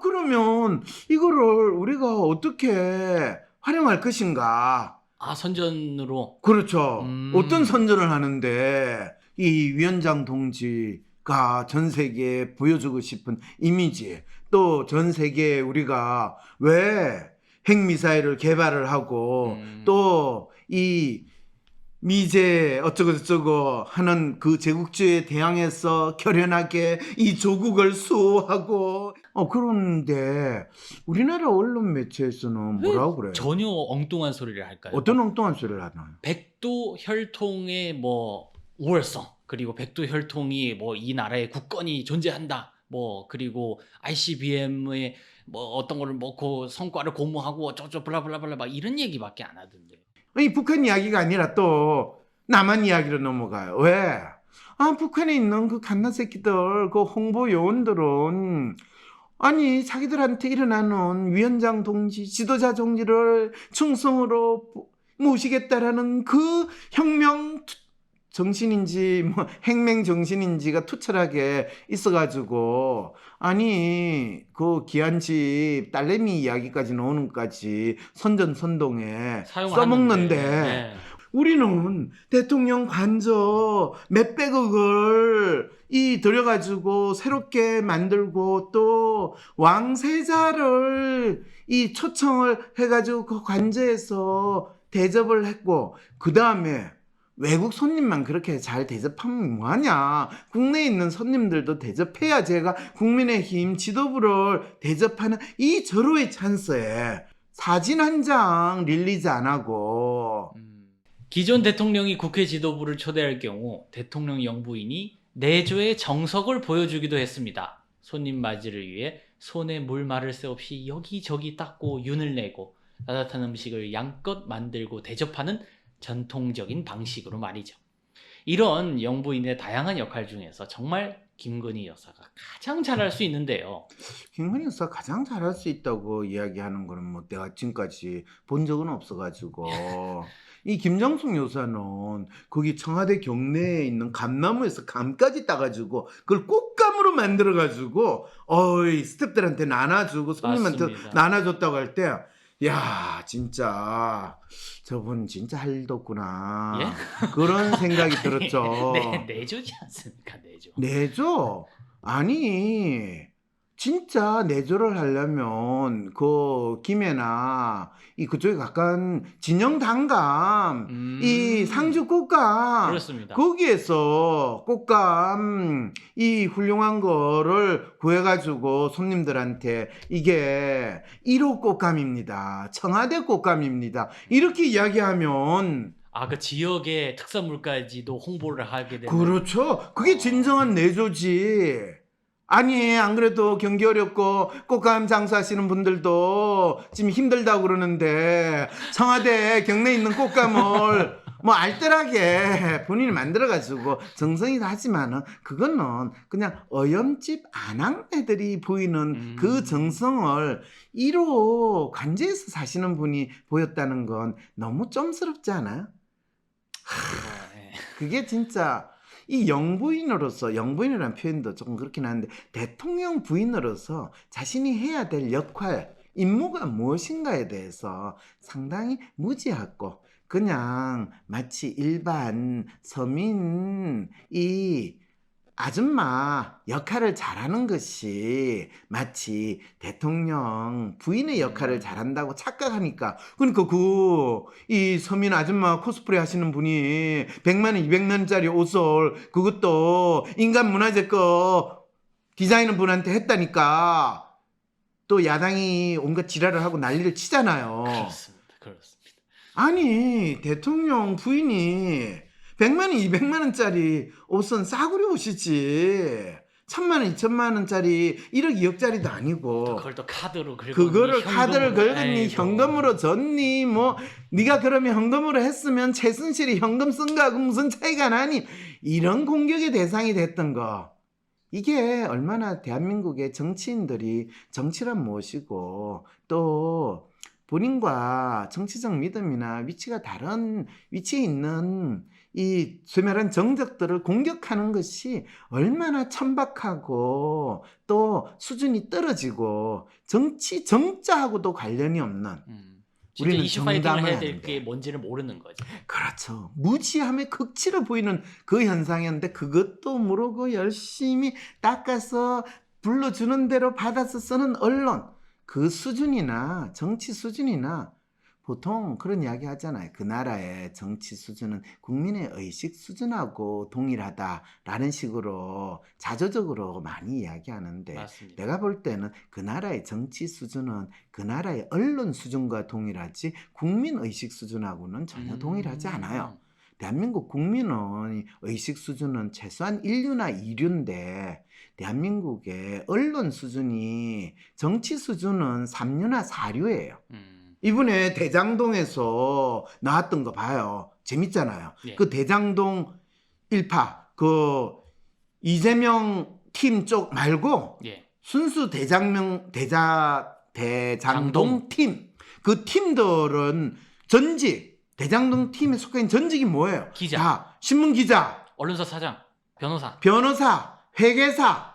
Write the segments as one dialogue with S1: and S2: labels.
S1: 그러면 이거를 우리가 어떻게 활용할 것인가?
S2: 선전으로.
S1: 그렇죠. 어떤 선전을 하는데 이 위원장 동지가 전 세계에 보여주고 싶은 이미지, 또 전 세계에 우리가 왜 핵미사일을 개발을 하고 또 이 미제 어쩌고저쩌고 하는 그 제국주의에 대항해서 결연하게 이 조국을 수호하고 그런데 우리나라 언론 매체에서는 뭐라고 그래요?
S2: 전혀 엉뚱한 소리를 할까요?
S1: 어떤 엉뚱한 소리를 하나요?
S2: 백도 혈통의 뭐 우월성, 그리고 백도 혈통이 뭐 이 나라의 국권이 존재한다, 뭐 그리고 ICBM의 뭐 어떤 거를 뭐 그 성과를 고무하고 어쩌고 블라블라블라 막 이런 얘기밖에 안 하던데.
S1: 이 북한 이야기가 아니라 또 남한 이야기로 넘어가요. 왜? 북한에 있는 그 갓난 새끼들, 그 홍보 요원들은 아니 자기들한테 일어나는 위원장 동지, 지도자 동지를 충성으로 모시겠다라는 그 혁명 정신인지 뭐 핵맹 정신인지가 투철하게 있어가지고 아니 그 귀한 집 딸내미 이야기까지 나오는까지 선전선동에 써먹는데
S2: 네.
S1: 우리는 대통령 관저 몇백억을 들여가지고 새롭게 만들고 또 왕세자를 초청을 해가지고 그 관저에서 대접을 했고 그 다음에 외국 손님만 그렇게 잘 대접하면 뭐하냐. 국내에 있는 손님들도 대접해야 제가 국민의힘 지도부를 대접하는 이 절호의 찬스에 사진 한 장 릴리즈 안 하고
S2: 기존 대통령이 국회 지도부를 초대할 경우 대통령 영부인이 내조의 정석을 보여주기도 했습니다. 손님 맞이를 위해 손에 물 마를 새 없이 여기저기 닦고 윤을 내고 따뜻한 음식을 양껏 만들고 대접하는 전통적인 방식으로 말이죠. 이런 영부인의 다양한 역할 중에서 정말 김건희 여사가 가장 잘할 수 있는데요.
S1: 김건희 여사가 가장 잘할 수 있다고 이야기하는 거는 뭐 내가 지금까지 본 적은 없어가지고 이 김정숙 여사는 거기 청와대 경내에 있는 감나무에서 감까지 따가지고 그걸 꽃감으로 만들어가지고 스태프들한테 나눠주고 손님한테
S2: 맞습니다.
S1: 나눠줬다고 할 때 야 진짜 저분 진짜 할 일도 없구나.
S2: 예?
S1: 그런 생각이 들었죠.
S2: 내조지 않습니까? 내조.
S1: 내조? 아니 진짜 내조를 하려면 그 김해나 그쪽에 가까운 진영 단감 이 상주 꽃감
S2: 그렇습니다.
S1: 거기에서 꽃감 이 훌륭한 거를 구해가지고 손님들한테 이게 1호 꽃감입니다, 청와대 꽃감입니다 이렇게 이야기하면
S2: 그 지역의 특산물까지도 홍보를 하게 되는.
S1: 그렇죠. 그게 진정한 내조지. 아니 안 그래도 경기 어렵고 꽃감 장사하시는 분들도 지금 힘들다고 그러는데 청와대 경내에 있는 꽃감을 뭐 알뜰하게 본인이 만들어가지고 정성이 하지만은 그거는 그냥 어염집 아낙네들이 보이는 그 정성을 1호 관제에서 사시는 분이 보였다는 건 너무 쫌스럽지 않아요? 그게 진짜 이 영부인으로서, 영부인이라는 표현도 조금 그렇긴 한데 대통령 부인으로서 자신이 해야 될 역할, 임무가 무엇인가에 대해서 상당히 무지하고 그냥 마치 일반 서민 아줌마 역할을 잘하는 것이 마치 대통령 부인의 역할을 잘한다고 착각하니까 그러니까 이 서민 아줌마 코스프레 하시는 분이 100만원 200만원짜리 옷을 그것도 인간문화재 거 디자이너 분한테 했다니까 또 야당이 온갖 지랄을 하고 난리를 치잖아요.
S2: 그렇습니다.
S1: 아니 대통령 부인이 100만원, 200만원짜리 옷은 싸구려 옷이지 1000만원, 2000만원짜리 1억, 2억짜리도 아니고
S2: 그걸 또 카드로 긁었니,
S1: 그거를 카드를 긁었니,
S2: 아이고.
S1: 현금으로 줬니, 뭐 네가 그러면 현금으로 했으면 최순실이 현금 쓴 거하고 무슨 차이가 나니, 이런 공격의 대상이 됐던 거. 이게 얼마나 대한민국의 정치인들이 정치란 무엇이고 또 본인과 정치적 믿음이나 위치가 다른 위치에 있는 이 소멸한 정적들을 공격하는 것이 얼마나 천박하고 또 수준이 떨어지고 정치 정자하고도 관련이 없는
S2: 진짜
S1: 우리는
S2: 이슈 파이팅을
S1: 정담을
S2: 해야 될
S1: 하는데.
S2: 게 뭔지를 모르는 거죠.
S1: 그렇죠. 무지함의 극치로 보이는 그 현상이었는데 그것도 모르고 열심히 닦아서 불러주는 대로 받아서 쓰는 언론 그 수준이나 정치 수준이나 보통 그런 이야기 하잖아요. 그 나라의 정치 수준은 국민의 의식 수준하고 동일하다라는 식으로 자조적으로 많이 이야기하는데
S2: 맞습니다.
S1: 내가 볼 때는 그 나라의 정치 수준은 그 나라의 언론 수준과 동일하지 국민 의식 수준하고는 전혀 동일하지 않아요. 대한민국 국민의 의식 수준은 최소한 1류나 2류인데 대한민국의 언론 수준이 정치 수준은 3류나 4류예요. 이번에 대장동에서 나왔던 거 봐요. 재밌잖아요.
S2: 예.
S1: 그 대장동 일파 그 이재명 팀 쪽 말고
S2: 예.
S1: 순수 대장동 팀 그 팀들은 전직 대장동 팀에 속한 전직이 뭐예요?
S2: 기자.
S1: 다 신문 기자,
S2: 언론사 사장,
S1: 변호사, 회계사.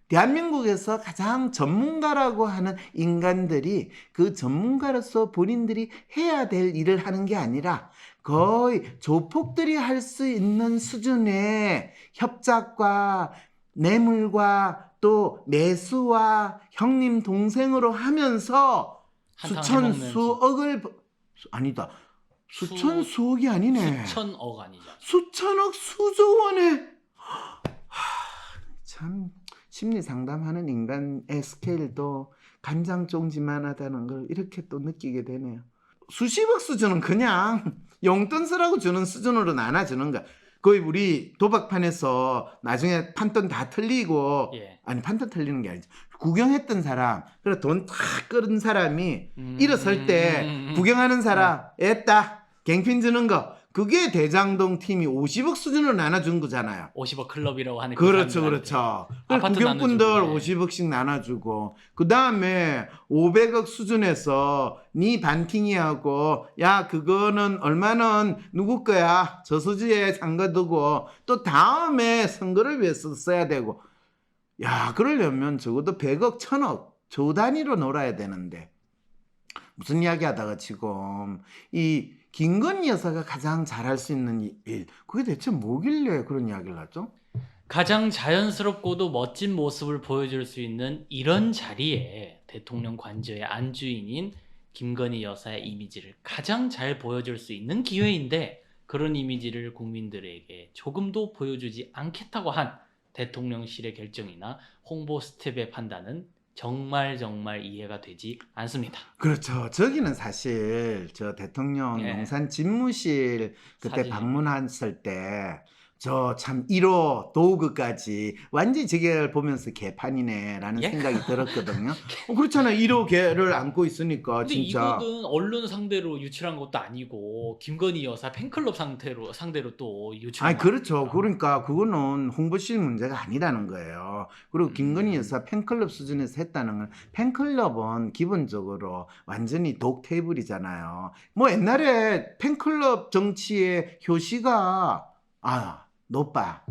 S1: 대한민국에서 가장 전문가라고 하는 인간들이 그 전문가로서 본인들이 해야 될 일을 하는 게 아니라 거의 조폭들이 할 수 있는 수준의 협작과 뇌물과 또 매수와 형님 동생으로 하면서 수천 수억을 아니다. 수천 수억이 아니네.
S2: 수천억 아니죠.
S1: 수천억 수조 원의 참 심리 상담하는 인간의 스케일도 간장종지만하다는 걸 이렇게 또 느끼게 되네요. 수십억 수준은 그냥 용돈 쓰라고 주는 수준으로 나눠주는 거야. 거의 우리 도박판에서 나중에 판돈 다 틀리고
S2: 예.
S1: 아니 판돈 틀리는 게 아니죠. 구경했던 사람 그래 돈 다 끌은 사람이 일어설 때 구경하는 사람 애따 갱핀 주는 거 그게 대장동 팀이 50억 수준으로 나눠준 거잖아요.
S2: 50억 클럽이라고 하는
S1: 그렇죠,
S2: 그
S1: 그렇죠.
S2: 아파트
S1: 구경꾼들
S2: 나눠주고,
S1: 50억씩 나눠주고 그 다음에 500억 수준에서 네 반팅이하고 야 그거는 얼마는 누구 거야 저수지에 잠가두고 또 다음에 선거를 위해서 써야 되고 야 그러려면 적어도 100억, 1000억 조 단위로 놀아야 되는데 무슨 이야기 하다가 지금 이 김건희 여사가 가장 잘할 수 있는 일 그게 대체 뭐길래 그런 이야기를 하죠?
S2: 가장 자연스럽고도 멋진 모습을 보여줄 수 있는 이런 자리에 대통령 관저의 안주인인 김건희 여사의 이미지를 가장 잘 보여줄 수 있는 기회인데 그런 이미지를 국민들에게 조금도 보여주지 않겠다고 한 대통령실의 결정이나 홍보 스텝의 판단은 정말 이해가 되지 않습니다.
S1: 그렇죠. 저기는 사실 저 대통령
S2: 예.
S1: 용산 집무실 그때
S2: 사진이.
S1: 방문했을 때 저 참 1호 도구까지 완전히 저걸 보면서 개판이네라는
S2: 예?
S1: 생각이 들었거든요. 그렇잖아요. 1호 개를 안고 있으니까
S2: 근데
S1: 진짜.
S2: 이거는 언론 상대로 유출한 것도 아니고 김건희 여사 팬클럽 상대로 또 유출한
S1: 아니
S2: 거
S1: 그렇죠.
S2: 아닙니까?
S1: 그러니까 그거는 홍보실 문제가 아니라는 거예요. 그리고 김건희 여사 팬클럽 수준에서 했다는 건 팬클럽은 기본적으로 완전히 독 테이블이잖아요. 뭐 옛날에 팬클럽 정치의 효시가 노빠,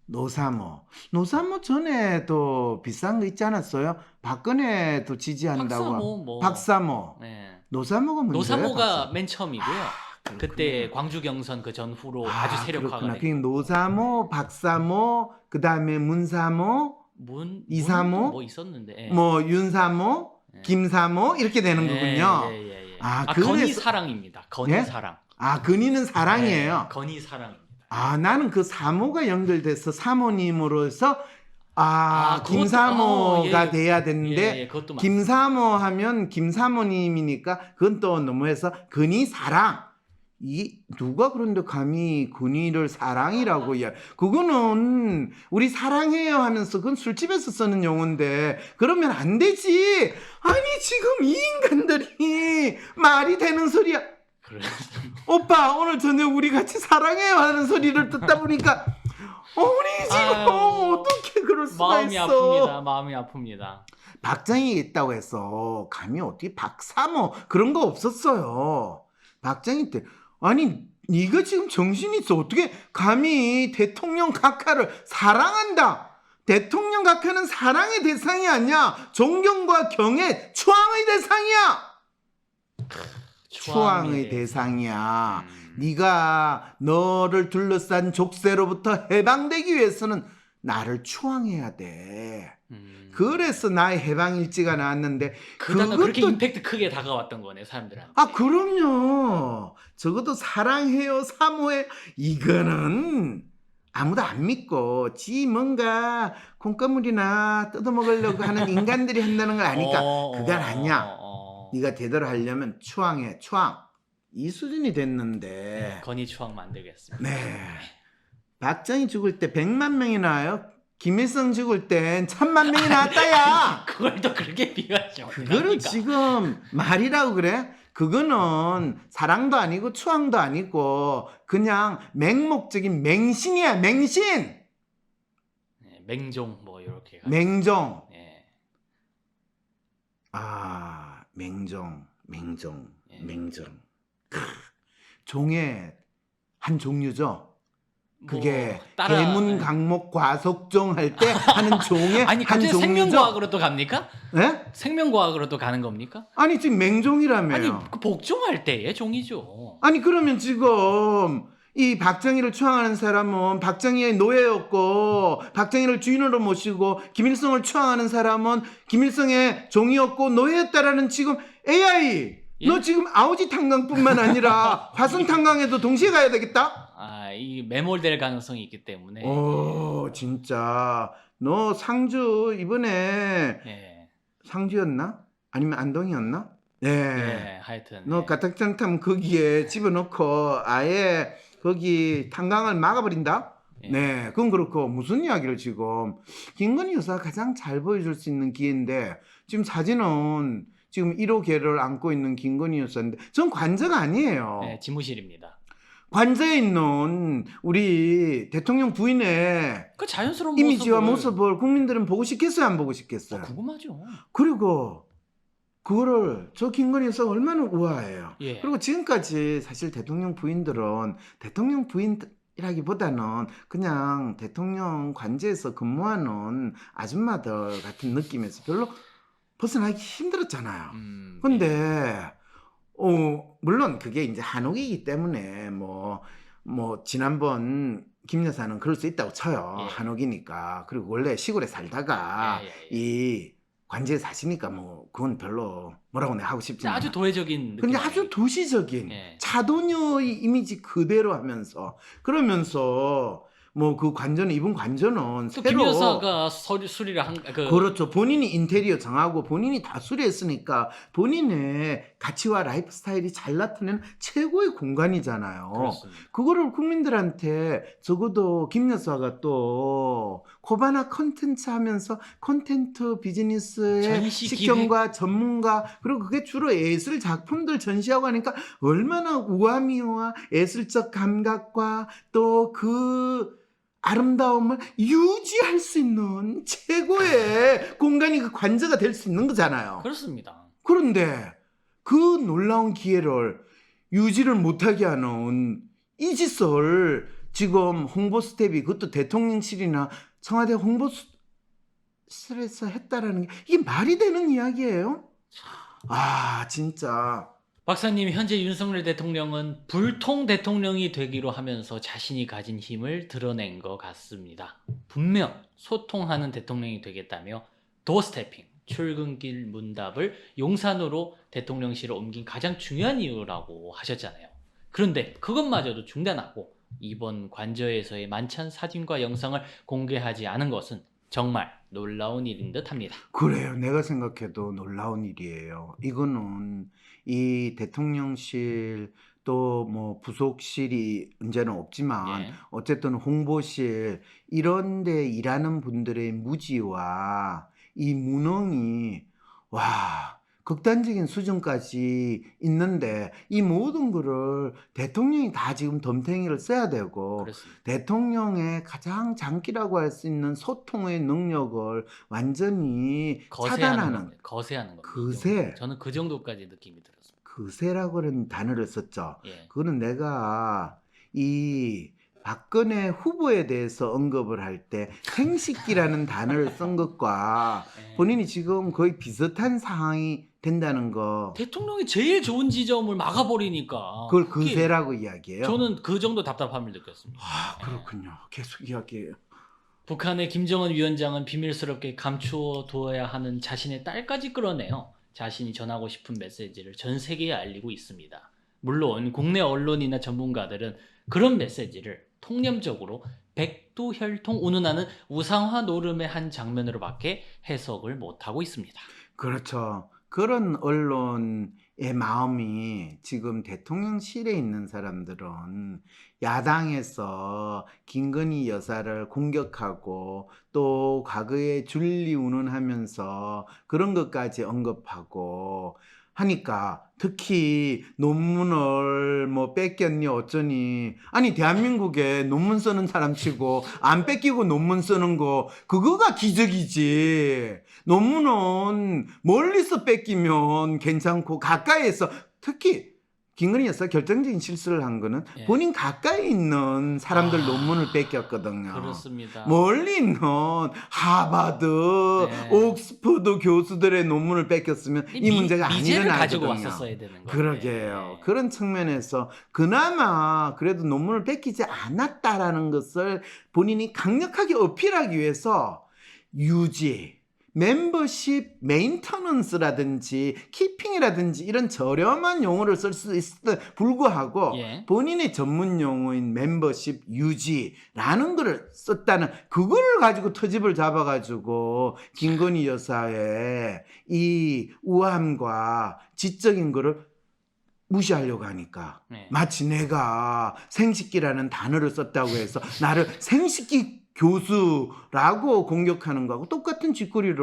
S1: 노사모 전에도 비싼 거 있지 않았어요? 박근혜도 지지한다고. 박사모.
S2: 네.
S1: 노사모가 문제예요.
S2: 노사모가 맨 처음이고요. 그때
S1: 그렇군요.
S2: 광주 경선 그 전후로 아주 세력화가
S1: 그렇구나.
S2: 됐고.
S1: 노사모, 박사모, 그 다음에 문사모, 이사모,
S2: 뭐 있었는데. 예.
S1: 뭐 윤사모,
S2: 예.
S1: 김사모 이렇게 되는 거군요.
S2: 예.
S1: 그래서-
S2: 건희 사랑입니다. 건희
S1: 예?
S2: 사랑.
S1: 건이는 사랑이에요.
S2: 네, 건희 사랑입니다.
S1: 나는 그 사모가 연결돼서 사모님으로서
S2: 그것도-
S1: 김사모가
S2: 예.
S1: 돼야 되는데
S2: 예, 그것도 맞습니다.
S1: 김사모 하면 김사모님이니까 그건 또 너무해서 근이 사랑. 누가 그런데 감히 근이를 사랑이라고 그거는 우리 사랑해요 하면서 그건 술집에서 쓰는 용어인데 그러면 안 되지. 아니 지금 이 인간들이 말이 되는 소리야.
S2: 그래서
S1: 오빠 오늘 저녁 우리 같이 사랑해요 하는 소리를 듣다 보니까 우리 지금
S2: 아유,
S1: 어떻게 그럴 수가
S2: 마음이
S1: 있어.
S2: 아픕니다. 마음이 아픕니다.
S1: 박정희 있다고 해서 감히 어떻게 박사모 그런 거 없었어요. 박정희 때 아니 네가 지금 정신이 있어? 어떻게 감히 대통령 각하를 사랑한다? 대통령 각하는 사랑의 대상이 아니야. 존경과 경애, 추앙의 대상이야. 추앙의 대상이야. 네가 너를 둘러싼 족쇄로부터 해방되기 위해서는 나를 추앙해야 돼. 그래서 나의 해방일지가 나왔는데
S2: 그 단어 그렇게 임팩트 크게 다가왔던 거네 사람들한테.
S1: 아 그럼요. 적어도 사랑해요, 사모해 이거는 아무도 안 믿고 지 뭔가 콩가물이나 뜯어먹으려고 하는 인간들이 한다는 걸 아니까 그건 아니야. 네가 제대로 하려면 추앙해, 추앙. 이 수준이 됐는데.
S2: 네, 건의 추앙 만들겠습니다.
S1: 네. 박정희 죽을 때 100만 명이 나와요. 김일성 죽을 땐 1000만 명이 나왔다야.
S2: 그걸 또 그렇게 비교하죠.
S1: 그거를 지금 말이라고 그래? 그거는 사랑도 아니고 추앙도 아니고 그냥 맹목적인 맹신이야, 맹신.
S2: 네, 맹종 뭐 이렇게.
S1: 맹종.
S2: 네.
S1: 아, 맹종.
S2: 예.
S1: 맹종. 종의 한 종류죠. 그게
S2: 뭐
S1: 계문 강목 과속종 할 때 하는 종의
S2: 아니
S1: 한
S2: 갑자기
S1: 종류죠.
S2: 생명과학으로 또 갑니까?
S1: 네?
S2: 생명과학으로 또 가는 겁니까?
S1: 아니 지금 맹종이라며요.
S2: 아니 그 복종할 때의 종이죠.
S1: 아니 그러면 지금 이 박정희를 추앙하는 사람은 박정희의 노예였고 박정희를 주인으로 모시고 김일성을 추앙하는 사람은 김일성의 종이었고 노예였다라는 지금 AI
S2: 예?
S1: 너 지금 아우지 탄광뿐만 아니라 화순 탄광에도 동시에 가야 되겠다?
S2: 아, 이 매몰될 가능성이 있기 때문에.
S1: 오 진짜 너 상주 이번에
S2: 예.
S1: 상주였나? 아니면 안동이었나? 네.
S2: 예, 하여튼.
S1: 너 가택장탐 거기에 집어넣고 아예 거기 탄광을 막아버린다?
S2: 예.
S1: 네, 그건 그렇고 무슨 이야기를 지금 김건희 여사가 가장 잘 보여줄 수 있는 기회인데 지금 사진은 지금 1호계를 안고 있는 김건희 여사인데 전 관저가 아니에요.
S2: 네, 지무실입니다.
S1: 관저에 있는 우리 대통령 부인의
S2: 그 자연스러운
S1: 이미지와
S2: 모습을
S1: 모습을 국민들은 보고 싶겠어요, 안 보고 싶겠어요?
S2: 궁금하죠.
S1: 그리고 그거를 저 김건희 여사가 얼마나 우아해요.
S2: 예.
S1: 그리고 지금까지 사실 대통령 부인들은 대통령 부인이라기보다는 그냥 대통령 관저에서 근무하는 아줌마들 같은 느낌에서 별로 벗어나기 힘들었잖아요. 근데
S2: 예.
S1: 물론 그게 이제 한옥이기 때문에 뭐 지난번 김 여사는 그럴 수 있다고 쳐요.
S2: 예.
S1: 한옥이니까. 그리고 원래 시골에 살다가
S2: 예.
S1: 이 관제에 사시니까 뭐 그건 별로 뭐라고 내가 하고 싶지 않아.
S2: 아주 도회적인 느낌.
S1: 근데 아주 도시적인
S2: 예.
S1: 차도녀의 이미지 그대로 하면서 그러면서 뭐 그 관저는 이분 관저는
S2: 또
S1: 새로
S2: 김 여사가 수리를 한
S1: 그렇죠. 본인이 인테리어 정하고 본인이 다 수리했으니까 본인의 가치와 라이프 스타일이 잘 나타내는 최고의 공간이잖아요.
S2: 그렇습니다.
S1: 그거를 국민들한테 적어도 김 여사가 또 코바나 컨텐츠 하면서 컨텐츠 비즈니스의
S2: 전시
S1: 식견과 전문가 그리고 그게 주로 예술 작품들 전시하고 하니까 얼마나 우아미와 예술적 감각과 또 그 아름다움을 유지할 수 있는 최고의 공간이 그 관저가 될 수 있는 거잖아요.
S2: 그렇습니다.
S1: 그런데 그 놀라운 기회를 유지를 못하게 하는 이 짓을 지금 홍보 스텝이 그것도 대통령실이나 청와대 홍보실에서 했다라는 게 이게 말이 되는 이야기예요? 아 진짜
S2: 박사님, 현재 윤석열 대통령은 불통 대통령이 되기로 하면서 자신이 가진 힘을 드러낸 것 같습니다. 분명 소통하는 대통령이 되겠다며 도어스태핑, 출근길 문답을 용산으로 대통령실을 옮긴 가장 중요한 이유라고 하셨잖아요. 그런데 그것마저도 중단하고 이번 관저에서의 만찬 사진과 영상을 공개하지 않은 것은 정말 놀라운 일인 듯 합니다.
S1: 그래요. 내가 생각해도 놀라운 일이에요. 이거는 이 대통령실 또 뭐 부속실이 이제는 없지만
S2: 예.
S1: 어쨌든 홍보실 이런 데 일하는 분들의 무지와 이 무능이 와 극단적인 수준까지 있는데 이 모든 거를 대통령이 다 지금 덤탱이를 써야 되고
S2: 그렇습니다.
S1: 대통령의 가장 장기라고 할 수 있는 소통의 능력을 완전히
S2: 거세하는
S1: 차단하는
S2: 겁니다. 거세하는 겁니다.
S1: 그세.
S2: 저는 그 정도까지 느낌이 들었습니다.
S1: 그세라고 하는 단어를 썼죠.
S2: 예.
S1: 그거는 내가 이 박근혜 후보에 대해서 언급을 할 때 생식기라는 단어를 쓴 것과
S2: 네.
S1: 본인이 지금 거의 비슷한 상황이 된다는 거,
S2: 대통령이 제일 좋은 지점을 막아버리니까
S1: 그걸
S2: 그게
S1: 근세라고 이야기해요.
S2: 저는 그 정도 답답함을 느꼈습니다.
S1: 아, 그렇군요. 계속 이야기해요.
S2: 북한의 김정은 위원장은 비밀스럽게 감추어 두어야 하는 자신의 딸까지 끌어내어 자신이 전하고 싶은 메시지를 전 세계에 알리고 있습니다. 물론 국내 언론이나 전문가들은 그런 메시지를 통념적으로 백두혈통 운운하는 우상화 노름의 한 장면으로밖에 해석을 못하고 있습니다.
S1: 그렇죠. 그런 언론의 마음이 지금 대통령실에 있는 사람들은 야당에서 김건희 여사를 공격하고 또 과거에 준리운운하면서 그런 것까지 언급하고 하니까, 특히 논문을 뭐 뺏겼니 어쩌니, 아니 대한민국에 논문 쓰는 사람 치고 안 뺏기고 논문 쓰는 거 그거가 기적이지. 논문은 멀리서 뺏기면 괜찮고 가까이에서, 특히 김건희 여사 결정적인 실수를 한 거는
S2: 예.
S1: 본인 가까이 있는 사람들 논문을 뺏겼거든요.
S2: 그렇습니다.
S1: 멀리 있는 하버드,
S2: 네.
S1: 옥스퍼드 교수들의 논문을 뺏겼으면 이 문제가 안
S2: 미제를
S1: 일어나거든요.
S2: 가지고 왔었어야 되는 거예요.
S1: 그러게요. 그런 측면에서 그나마 그래도 논문을 뺏기지 않았다라는 것을 본인이 강력하게 어필하기 위해서 유지, 멤버십 메인터넌스라든지 키핑이라든지 이런 저렴한 용어를 쓸 수 있음에도 불구하고
S2: 예.
S1: 본인의 전문 용어인 멤버십 유지라는 거를 썼다는 그걸 가지고 터집을 잡아가지고 김건희 여사의 이 우함과 지적인 거를 무시하려고 하니까
S2: 네.
S1: 마치 내가 생식기라는 단어를 썼다고 해서 나를 생식기 교수라고 공격하는 거하고 똑같은 짓거리를,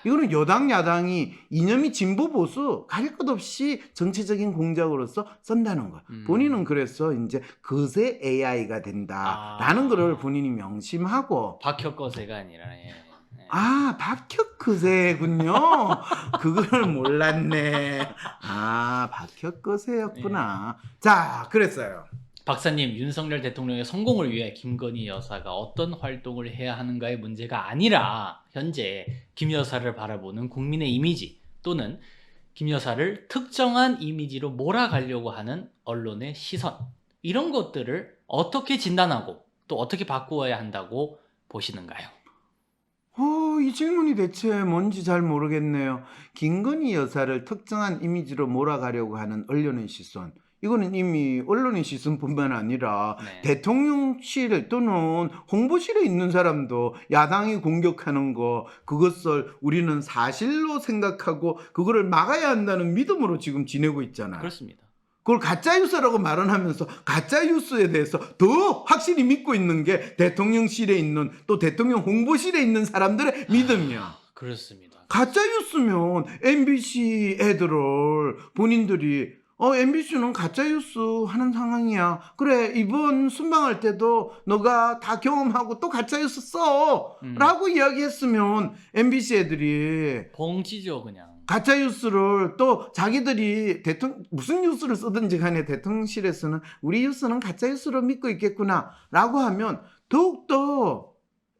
S1: 이거는 여당 야당이 이념이 진보 보수 가릴 것 없이 정치적인 공작으로서 쓴다는 거야. 본인은 그래서 이제 거세 AI가 된다라는 거를 본인이 명심하고,
S2: 박혁거세가 아니라 예.
S1: 아, 박혁거세군요. 그걸 몰랐네. 아, 박혁거세였구나. 자, 그랬어요.
S2: 박사님, 윤석열 대통령의 성공을 위해 김건희 여사가 어떤 활동을 해야 하는가의 문제가 아니라 현재 김 여사를 바라보는 국민의 이미지 또는 김 여사를 특정한 이미지로 몰아가려고 하는 언론의 시선, 이런 것들을 어떻게 진단하고 또 어떻게 바꾸어야 한다고 보시는가요?
S1: 이 질문이 대체 뭔지 잘 모르겠네요. 김건희 여사를 특정한 이미지로 몰아가려고 하는 언론의 시선. 이거는 이미 언론의 시선뿐만 아니라
S2: 네.
S1: 대통령실 또는 홍보실에 있는 사람도 야당이 공격하는 거, 그것을 우리는 사실로 생각하고 그거를 막아야 한다는 믿음으로 지금 지내고 있잖아요.
S2: 그렇습니다.
S1: 그걸 가짜뉴스라고 말은 하면서 가짜뉴스에 대해서 더 확실히 믿고 있는 게 대통령실에 있는 또 대통령 홍보실에 있는 사람들의 믿음이야.
S2: 그렇습니다.
S1: 가짜뉴스면 MBC 애들을 본인들이 MBC는 가짜뉴스 하는 상황이야. 그래, 이번 순방할 때도 너가 다 경험하고 또 가짜뉴스 써. 라고 이야기했으면 MBC 애들이
S2: 봉지죠 그냥.
S1: 가짜뉴스를 또 자기들이 무슨 뉴스를 쓰든지 간에 대통령실에서는 우리 뉴스는 가짜뉴스로 믿고 있겠구나 라고 하면 더욱더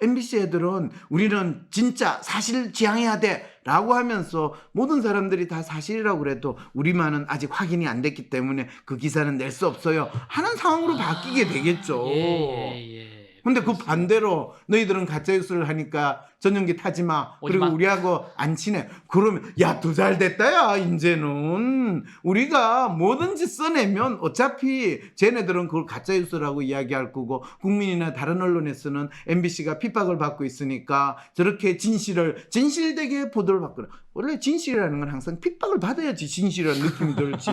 S1: MBC 애들은 우리는 진짜 사실 지향해야 돼 라고 하면서 모든 사람들이 다 사실이라고 그래도 우리만은 아직 확인이 안 됐기 때문에 그 기사는 낼 수 없어요 하는 상황으로 바뀌게 되겠죠.
S2: 예.
S1: 근데 그 반대로 너희들은 가짜뉴스를 하니까 전용기 타지 마. 그리고
S2: 오지마.
S1: 우리하고 안 친해. 그러면 야, 더 잘 됐다 야. 이제는 우리가 뭐든지 써내면 어차피 쟤네들은 그걸 가짜뉴스라고 이야기할 거고 국민이나 다른 언론에서는 MBC가 핍박을 받고 있으니까 저렇게 진실되게 보도를 받거나, 원래 진실이라는 건 항상 핍박을 받아야지 진실이라는 느낌이 들지.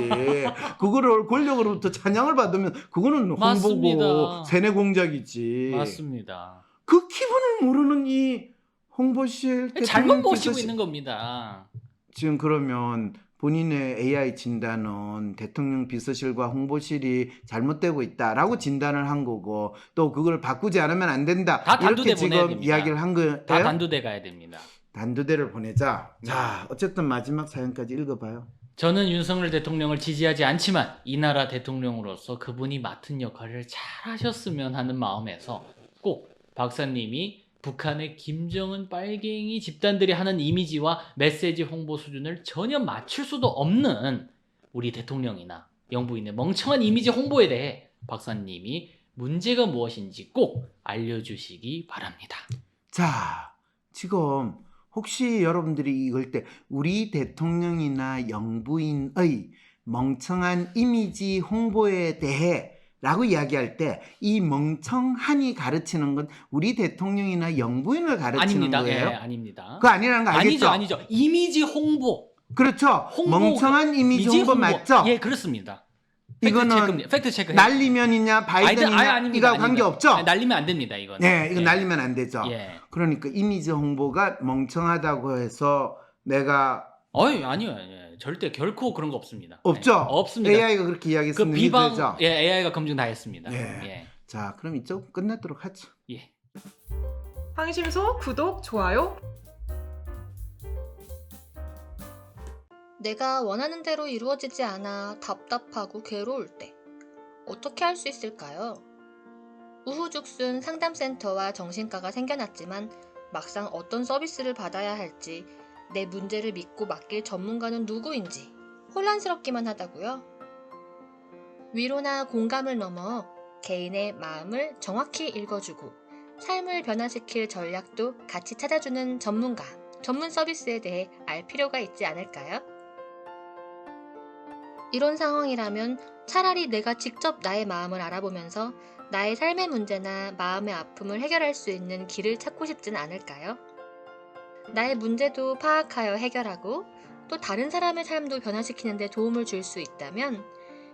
S1: 그거를 권력으로부터 찬양을 받으면 그거는 홍보고
S2: 맞습니다.
S1: 세뇌 공작이지.
S2: 맞습니다.
S1: 그 기분을 모르는 이 홍보실
S2: 잘못 보시고 있는 겁니다.
S1: 지금 그러면 본인의 AI 진단은 대통령 비서실과 홍보실이 잘못되고 있다라고 진단을 한 거고 또 그걸 바꾸지 않으면 안 된다.
S2: 다 단두대
S1: 이렇게
S2: 보내야
S1: 지금
S2: 됩니다.
S1: 이야기를 한 거예요.
S2: 다 단두대 가야 됩니다.
S1: 단두대를 보내자. 자, 어쨌든 마지막 사연까지 읽어봐요.
S2: 저는 윤석열 대통령을 지지하지 않지만 이 나라 대통령으로서 그분이 맡은 역할을 잘 하셨으면 하는 마음에서 꼭 박사님이 북한의 김정은 빨갱이 집단들이 하는 이미지와 메시지 홍보 수준을 전혀 맞출 수도 없는 우리 대통령이나 영부인의 멍청한 이미지 홍보에 대해 박사님이 문제가 무엇인지 꼭 알려주시기 바랍니다.
S1: 자, 지금 혹시 여러분들이 이걸 때 우리 대통령이나 영부인의 멍청한 이미지 홍보에 대해 라고 이야기할 때 이 멍청한이 가르치는 건 우리 대통령이나 영부인을 가르치는
S2: 아닙니다.
S1: 거예요?
S2: 예, 아닙니다.
S1: 그거 아니라는 거 알겠죠?
S2: 아니죠. 이미지 홍보.
S1: 그렇죠. 멍청한 이미지 홍보 맞죠?
S2: 예, 그렇습니다.
S1: 이거는
S2: 팩트 체크.
S1: 날리면이냐 바이든이냐
S2: 아닙니다.
S1: 이거 관계없죠?
S2: 아니, 날리면 안 됩니다. 이건.
S1: 네, 이거 날리면 안 되죠.
S2: 예.
S1: 그러니까 이미지 홍보가 멍청하다고 해서 내가
S2: 아니요. 절대 결코 그런 거 없습니다.
S1: 없죠?
S2: 예, 없습니다.
S1: AI가 그렇게 이야기했으면
S2: 그 비방
S1: 되죠?
S2: 예, AI가 검증 다 했습니다.
S1: 예.
S2: 예.
S1: 자, 그럼 이쪽 끝내도록 하죠.
S2: 예.
S3: 황심소 구독, 좋아요.
S4: 내가 원하는 대로 이루어지지 않아 답답하고 괴로울 때 어떻게 할 수 있을까요? 우후죽순 상담센터와 정신과가 생겨났지만 막상 어떤 서비스를 받아야 할지, 내 문제를 믿고 맡길 전문가는 누구인지 혼란스럽기만 하다고요? 위로나 공감을 넘어 개인의 마음을 정확히 읽어주고 삶을 변화시킬 전략도 같이 찾아주는 전문가, 전문 서비스에 대해 알 필요가 있지 않을까요? 이런 상황이라면 차라리 내가 직접 나의 마음을 알아보면서 나의 삶의 문제나 마음의 아픔을 해결할 수 있는 길을 찾고 싶진 않을까요? 나의 문제도 파악하여 해결하고 또 다른 사람의 삶도 변화시키는 데 도움을 줄 수 있다면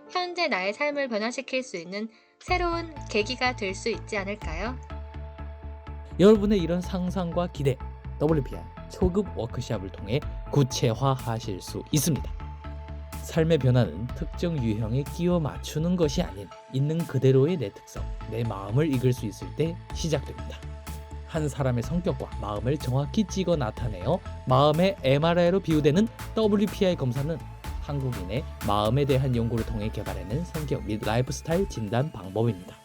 S4: 현재 나의 삶을 변화시킬 수 있는 새로운 계기가 될 수 있지 않을까요?
S5: 여러분의 이런 상상과 기대, WPI 초급 워크숍을 통해 구체화하실 수 있습니다. 삶의 변화는 특정 유형에 끼워 맞추는 것이 아닌 있는 그대로의 내 특성, 내 마음을 읽을 수 있을 때 시작됩니다. 한 사람의 성격과 마음을 정확히 찍어 나타내어 마음의 MRI로 비유되는 WPI 검사는 한국인의 마음에 대한 연구를 통해 개발해낸 성격 및 라이프스타일 진단 방법입니다.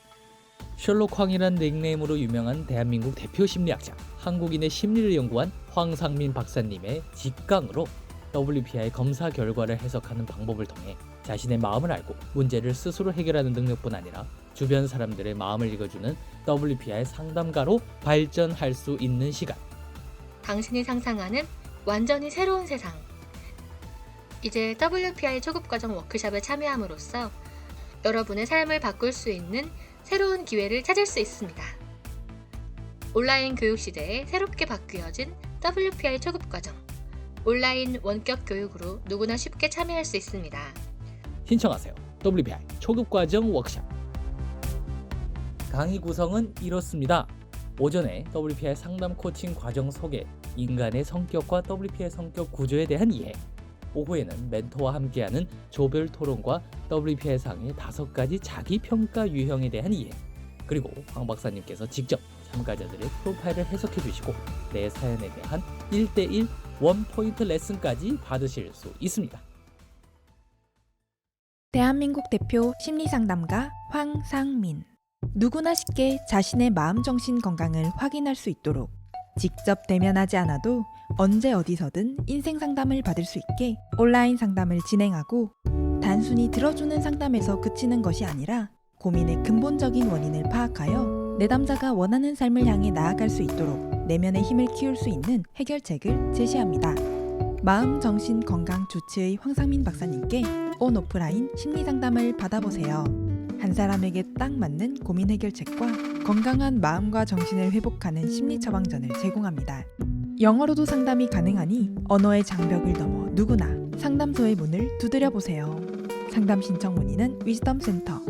S5: 셜록 황이란 닉네임으로 유명한 대한민국 대표 심리학자, 한국인의 심리를 연구한 황상민 박사님의 직강으로 WPI 검사 결과를 해석하는 방법을 통해 자신의 마음을 알고 문제를 스스로 해결하는 능력뿐 아니라 주변 사람들의 마음을 읽어주는 WPI 상담가로 발전할 수 있는 시간.
S4: 당신이 상상하는 완전히 새로운 세상. 이제 WPI 초급과정 워크숍에 참여함으로써 여러분의 삶을 바꿀 수 있는 새로운 기회를 찾을 수 있습니다. 온라인 교육 시대에 새롭게 바뀌어진 WPI 초급과정. 온라인 원격 교육으로 누구나 쉽게 참여할 수 있습니다.
S5: 신청하세요. WPI 초급과정 워크숍. 강의 구성은 이렇습니다. 오전에 WPI 상담 코칭 과정 소개, 인간의 성격과 WPI 성격 구조에 대한 이해. 오후에는 멘토와 함께하는 조별 토론과 WPI 상의 5가지 자기평가 유형에 대한 이해. 그리고 황 박사님께서 직접 참가자들의 프로파일을 해석해 주시고 내 사연에 대한 1:1 원포인트 레슨까지 받으실 수 있습니다.
S6: 대한민국 대표 심리상담가 황상민. 누구나 쉽게 자신의 마음 정신 건강을 확인할 수 있도록 직접 대면하지 않아도 언제 어디서든 인생 상담을 받을 수 있게 온라인 상담을 진행하고 단순히 들어주는 상담에서 그치는 것이 아니라 고민의 근본적인 원인을 파악하여 내담자가 원하는 삶을 향해 나아갈 수 있도록 내면의 힘을 키울 수 있는 해결책을 제시합니다. 마음 정신 건강 주치의 황상민 박사님께 온 오프라인 심리 상담을 받아보세요. 한 사람에게 딱 맞는 고민 해결책과 건강한 마음과 정신을 회복하는 심리 처방전을 제공합니다. 영어로도 상담이 가능하니 언어의 장벽을 넘어 누구나 상담소의 문을 두드려 보세요. 상담 신청 문의는 위즈덤 센터